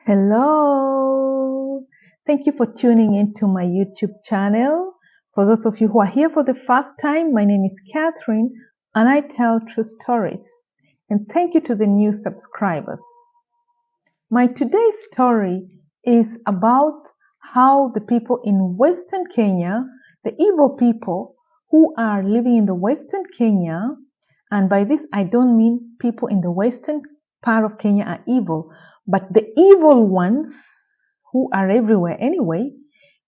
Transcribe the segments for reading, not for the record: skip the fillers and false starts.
Hello. Thank you for tuning into my YouTube channel. For those of you who are here for the first time, my name is Catherine and I tell true stories. And thank you to the new subscribers. My today's story is about how the people in Western Kenya, the evil people who are living in the Western Kenya, and by this I don't mean people in the Western part of Kenya are evil, but the evil ones who are everywhere anyway,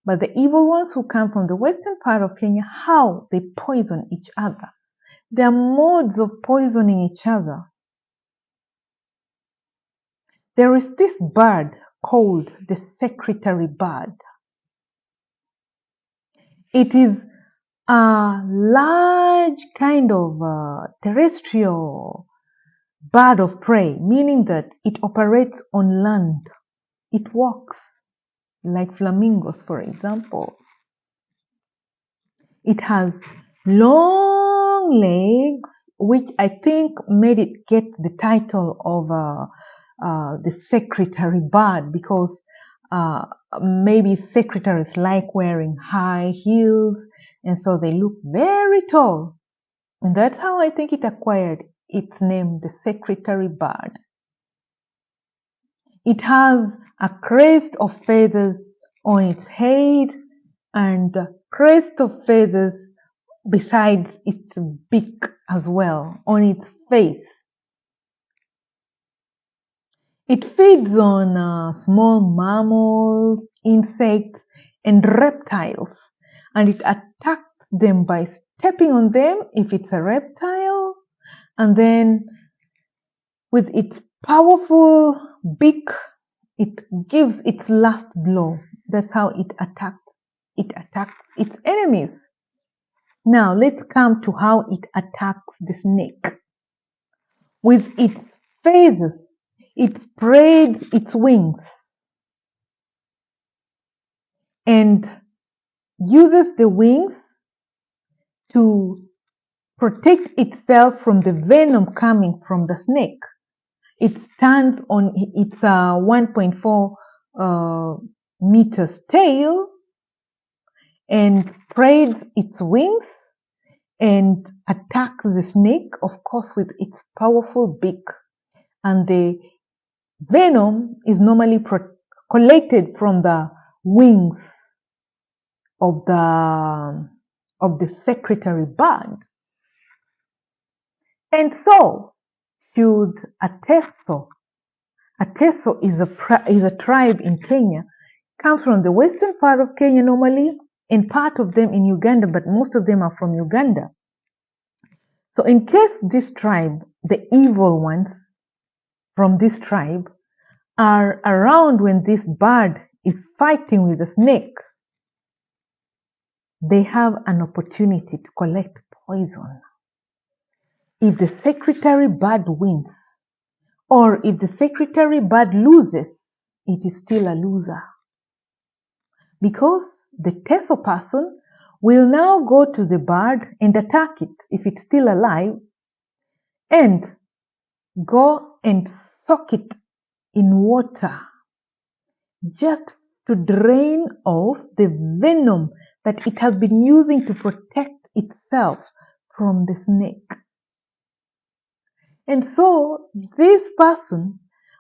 but the evil ones who come from the Western part of Kenya, how they poison each other. There are modes of poisoning each other. There is this bird called the secretary bird. It is a large kind of terrestrial bird of prey, meaning that it operates on land. It walks like flamingos, for example. It has long legs, which I think made it get the title of the secretary bird because maybe secretaries like wearing high heels, and so they look very tall. And that's how I think it acquired its name, the secretary bird. It has a crest of feathers on its head and a crest of feathers besides its beak as well, on its face. It feeds on small mammals, insects, and reptiles, and it attacks them by stepping on them if it's a reptile, and then with its powerful beak, it gives its last blow. That's how it attacks. It attacks its enemies. Now let's come to how it attacks the snake. With its feathers, it spreads its wings and uses the wings to protect itself from the venom coming from the snake. It stands on its 1.4 meters tail and spreads its wings and attacks the snake, of course, with its powerful beak. And the venom is normally collected from the wings of the secretary bird. And so, should a Teso is a tribe in Kenya, comes from the western part of Kenya normally, and part of them in Uganda, but most of them are from Uganda. So in case this tribe, the evil ones from this tribe, are around when this bird is fighting with the snake, they have an opportunity to collect poison. If the secretary bird wins, or if the secretary bird loses, it is still a loser. Because the Teso person will now go to the bird and attack it if it's still alive, and go and soak it in water just to drain off the venom that it has been using to protect itself from the snake. And so this person,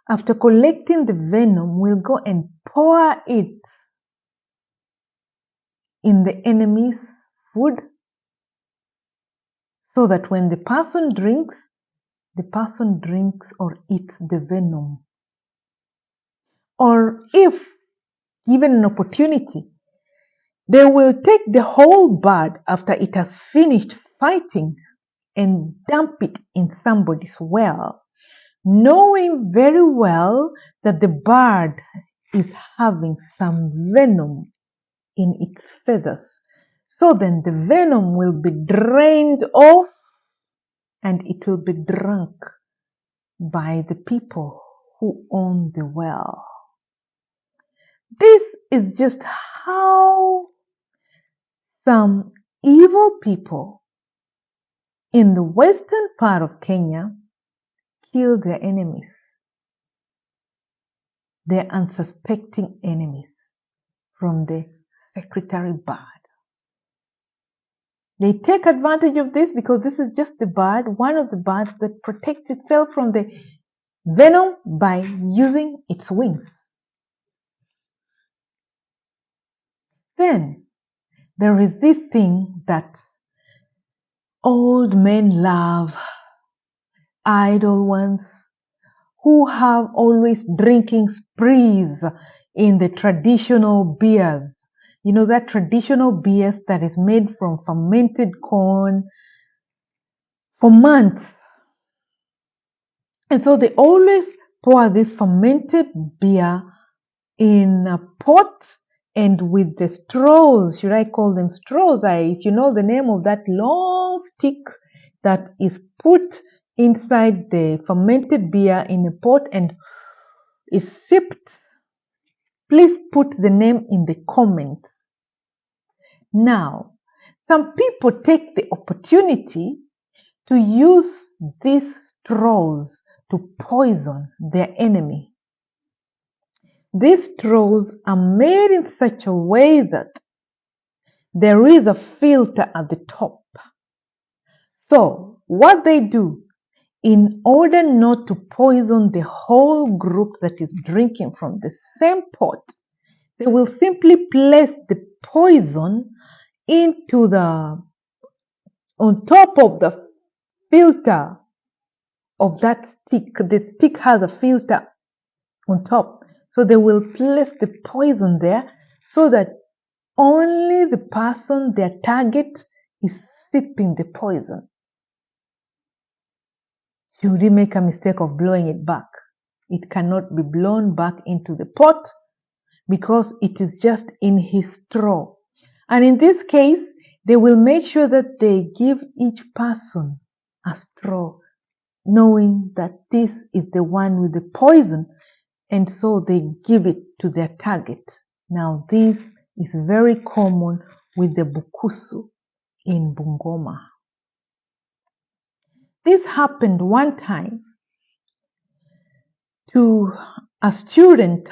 after collecting the venom, will go and pour it in the enemy's food so that when the person drinks or eats the venom. Or if given an opportunity, they will take the whole bird after it has finished fighting and dump it in somebody's well, knowing very well that the bird is having some venom in its feathers. So then the venom will be drained off and it will be drunk by the people who own the well. This is just how some evil people in the western part of Kenya kill their enemies. their unsuspecting enemies from the secretary bird. They take advantage of this because this is just the bird, one of the birds that protects itself from the venom by using its wings. Then there is this thing that old men love, idle ones who have always drinking sprees in the traditional beers. You know, that traditional beers that is made from fermented corn for months. And so they always pour this fermented beer in a pot and with the straws. Should I call them straws? If you know the name of that long stick that is put inside the fermented beer in a pot and is sipped, please put the name in the comments. Now, some people take the opportunity to use these straws to poison their enemy. These straws are made in such a way that there is a filter at the top. So, what they do, in order not to poison the whole group that is drinking from the same pot, they will simply place the poison on top of the filter of that stick. The stick has a filter on top. So they will place the poison there so that only the person, their target, is sipping the poison. Should he make a mistake of blowing it back, it cannot be blown back into the pot because it is just in his straw. And in this case, they will make sure that they give each person a straw, knowing that this is the one with the poison, and so they give it to their target. Now, this is very common with the Bukusu in Bungoma. This happened one time to a student.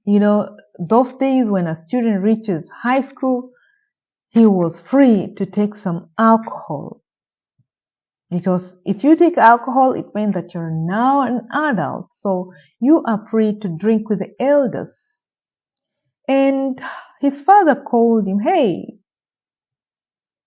You know, those days when a student reaches high school, he was free to take some alcohol. Because if you take alcohol, it means that you're now an adult. So you are free to drink with the elders. And his father called him, "Hey,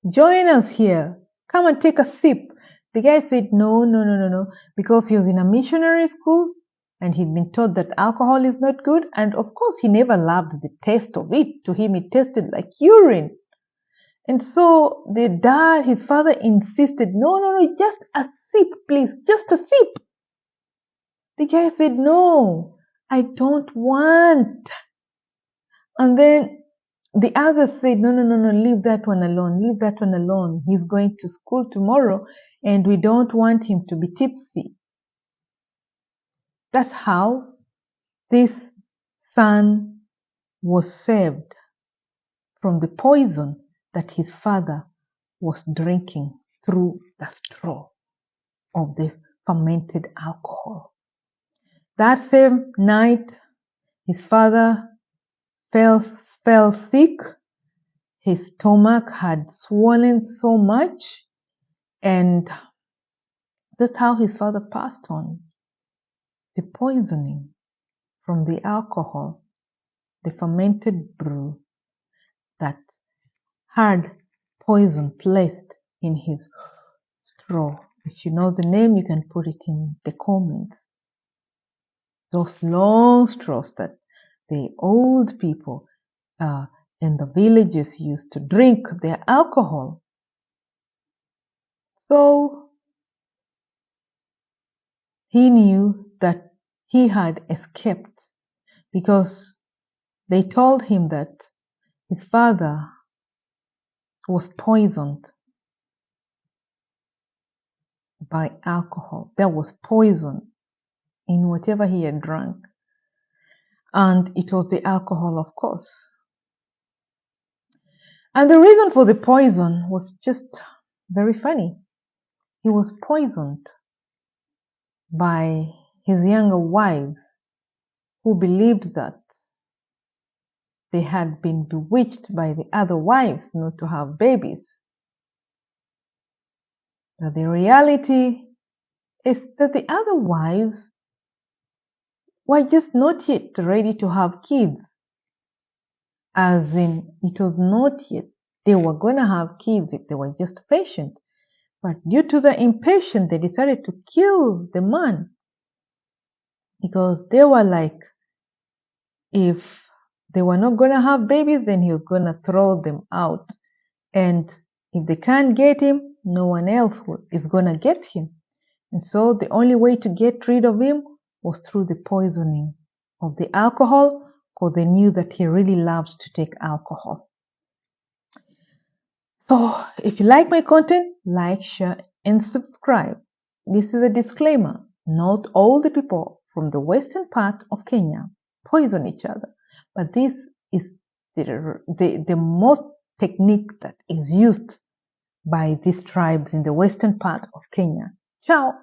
join us here. Come and take a sip." The guy said, no, because he was in a missionary school and he'd been taught that alcohol is not good. And of course, he never loved the taste of it. To him, it tasted like urine. And so his father insisted, no, just a sip, please, just a sip. The guy said, "No, I don't want." And then the other said, no, leave that one alone. He's going to school tomorrow and we don't want him to be tipsy. That's how this son was saved from the poison that his father was drinking through the straw of the fermented alcohol. That same night, his father fell sick. His stomach had swollen so much, and that's how his father passed on. The poisoning from the alcohol, the fermented brew that had poison placed in his straw. If you know the name, you can put it in the comments. Those long straws that the old people in the villages used to drink their alcohol. So he knew that he had escaped because they told him that his father was poisoned by alcohol. There was poison in whatever he had drunk. And it was the alcohol, of course. And the reason for the poison was just very funny. He was poisoned by his younger wives who believed that they had been bewitched by the other wives not to have babies. But the reality is that the other wives were just not yet ready to have kids. As in, it was not yet. They were going to have kids if they were just patient. But due to the impatience, they decided to kill the man. Because they were like, if they were not going to have babies, then he was going to throw them out. And if they can't get him, no one else is going to get him. And so the only way to get rid of him was through the poisoning of the alcohol, because they knew that he really loves to take alcohol. So if you like my content, like, share, and subscribe. This is a disclaimer. Not all the people from the western part of Kenya poison each other, but this is the most technique that is used by these tribes in the western part of Kenya. Ciao.